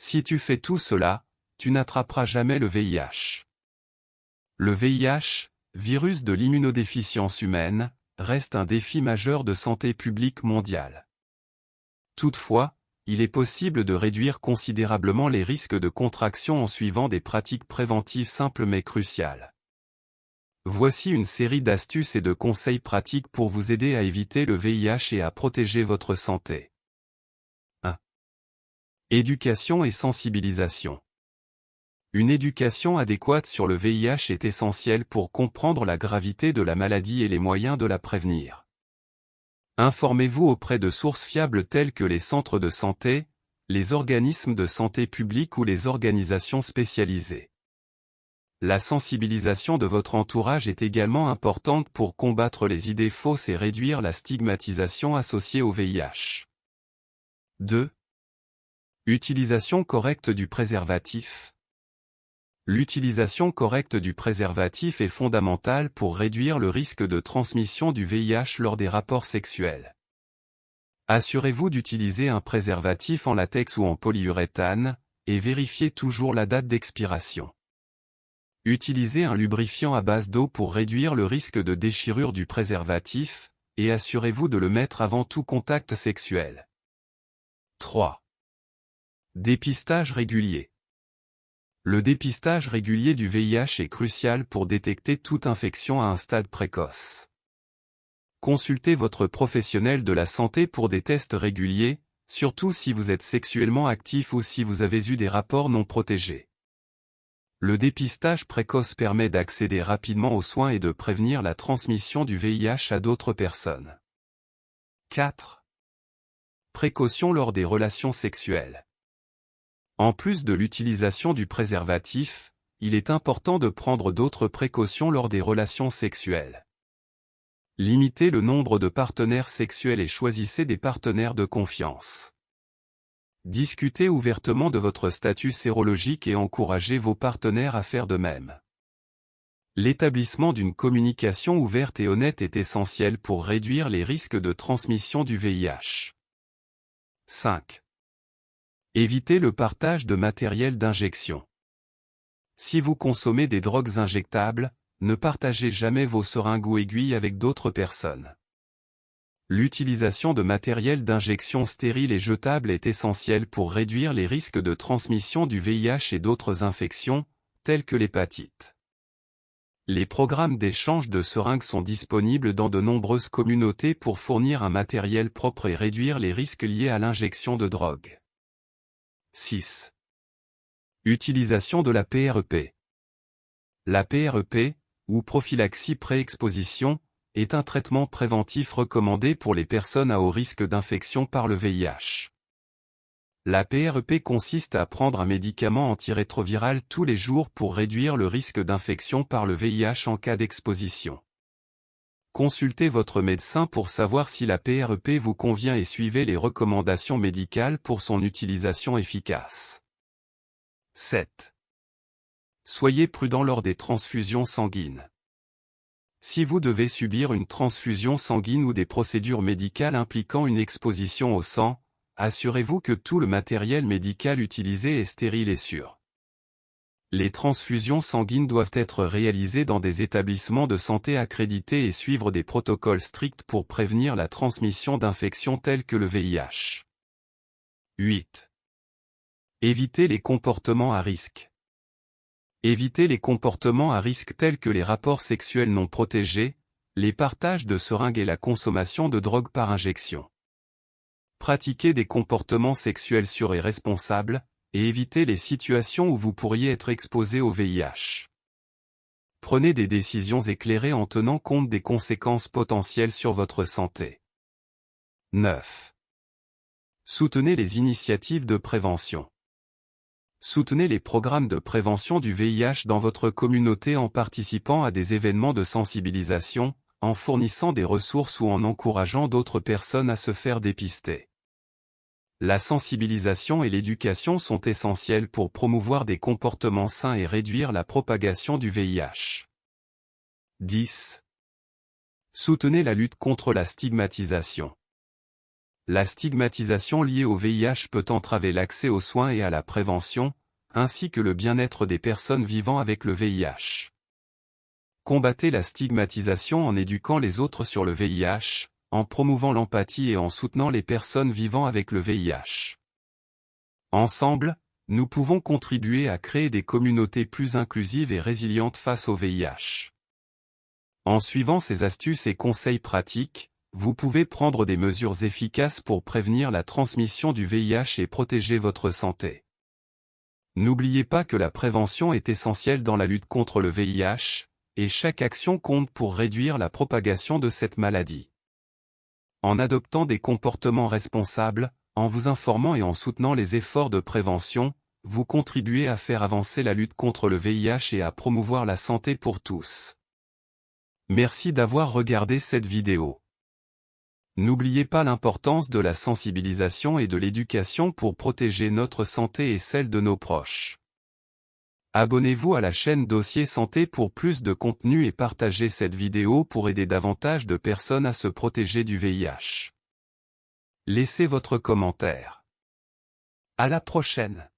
Si tu fais tout cela, tu n'attraperas jamais le VIH. Le VIH, virus de l'immunodéficience humaine, reste un défi majeur de santé publique mondiale. Toutefois, il est possible de réduire considérablement les risques de contraction en suivant des pratiques préventives simples mais cruciales. Voici une série d'astuces et de conseils pratiques pour vous aider à éviter le VIH et à protéger votre santé. 1. Éducation et sensibilisation. Une éducation adéquate sur le VIH est essentielle pour comprendre la gravité de la maladie et les moyens de la prévenir. Informez-vous auprès de sources fiables telles que les centres de santé, les organismes de santé publique ou les organisations spécialisées. La sensibilisation de votre entourage est également importante pour combattre les idées fausses et réduire la stigmatisation associée au VIH. 2. Utilisation correcte du préservatif. L'utilisation correcte du préservatif est fondamentale pour réduire le risque de transmission du VIH lors des rapports sexuels. Assurez-vous d'utiliser un préservatif en latex ou en polyuréthane, et vérifiez toujours la date d'expiration. Utilisez un lubrifiant à base d'eau pour réduire le risque de déchirure du préservatif, et assurez-vous de le mettre avant tout contact sexuel. 3. Dépistage régulier. Le dépistage régulier du VIH est crucial pour détecter toute infection à un stade précoce. Consultez votre professionnel de la santé pour des tests réguliers, surtout si vous êtes sexuellement actif ou si vous avez eu des rapports non protégés. Le dépistage précoce permet d'accéder rapidement aux soins et de prévenir la transmission du VIH à d'autres personnes. 4. Précautions lors des relations sexuelles. En plus de l'utilisation du préservatif, il est important de prendre d'autres précautions lors des relations sexuelles. Limitez le nombre de partenaires sexuels et choisissez des partenaires de confiance. Discutez ouvertement de votre statut sérologique et encouragez vos partenaires à faire de même. L'établissement d'une communication ouverte et honnête est essentiel pour réduire les risques de transmission du VIH. 5. Évitez le partage de matériel d'injection. Si vous consommez des drogues injectables, ne partagez jamais vos seringues ou aiguilles avec d'autres personnes. L'utilisation de matériel d'injection stérile et jetable est essentielle pour réduire les risques de transmission du VIH et d'autres infections, telles que l'hépatite. Les programmes d'échange de seringues sont disponibles dans de nombreuses communautés pour fournir un matériel propre et réduire les risques liés à l'injection de drogue. 6. Utilisation de la PrEP. La PrEP, ou prophylaxie pré-exposition, est un traitement préventif recommandé pour les personnes à haut risque d'infection par le VIH. La PrEP consiste à prendre un médicament antirétroviral tous les jours pour réduire le risque d'infection par le VIH en cas d'exposition. Consultez votre médecin pour savoir si la PrEP vous convient et suivez les recommandations médicales pour son utilisation efficace. 7. Soyez prudent lors des transfusions sanguines. Si vous devez subir une transfusion sanguine ou des procédures médicales impliquant une exposition au sang, assurez-vous que tout le matériel médical utilisé est stérile et sûr. Les transfusions sanguines doivent être réalisées dans des établissements de santé accrédités et suivre des protocoles stricts pour prévenir la transmission d'infections telles que le VIH. 8. Évitez les comportements à risque. Évitez les comportements à risque tels que les rapports sexuels non protégés, les partages de seringues et la consommation de drogue par injection. Pratiquez des comportements sexuels sûrs et responsables, et évitez les situations où vous pourriez être exposé au VIH. Prenez des décisions éclairées en tenant compte des conséquences potentielles sur votre santé. 9. Soutenez les initiatives de prévention. Soutenez les programmes de prévention du VIH dans votre communauté en participant à des événements de sensibilisation, en fournissant des ressources ou en encourageant d'autres personnes à se faire dépister. La sensibilisation et l'éducation sont essentielles pour promouvoir des comportements sains et réduire la propagation du VIH. 10. Soutenez la lutte contre la stigmatisation. La stigmatisation liée au VIH peut entraver l'accès aux soins et à la prévention, ainsi que le bien-être des personnes vivant avec le VIH. Combattez la stigmatisation en éduquant les autres sur le VIH, en promouvant l'empathie et en soutenant les personnes vivant avec le VIH. Ensemble, nous pouvons contribuer à créer des communautés plus inclusives et résilientes face au VIH. En suivant ces astuces et conseils pratiques, vous pouvez prendre des mesures efficaces pour prévenir la transmission du VIH et protéger votre santé. N'oubliez pas que la prévention est essentielle dans la lutte contre le VIH, et chaque action compte pour réduire la propagation de cette maladie. En adoptant des comportements responsables, en vous informant et en soutenant les efforts de prévention, vous contribuez à faire avancer la lutte contre le VIH et à promouvoir la santé pour tous. Merci d'avoir regardé cette vidéo. N'oubliez pas l'importance de la sensibilisation et de l'éducation pour protéger notre santé et celle de nos proches. Abonnez-vous à la chaîne Dossier Santé pour plus de contenu et partagez cette vidéo pour aider davantage de personnes à se protéger du VIH. Laissez votre commentaire. À la prochaine.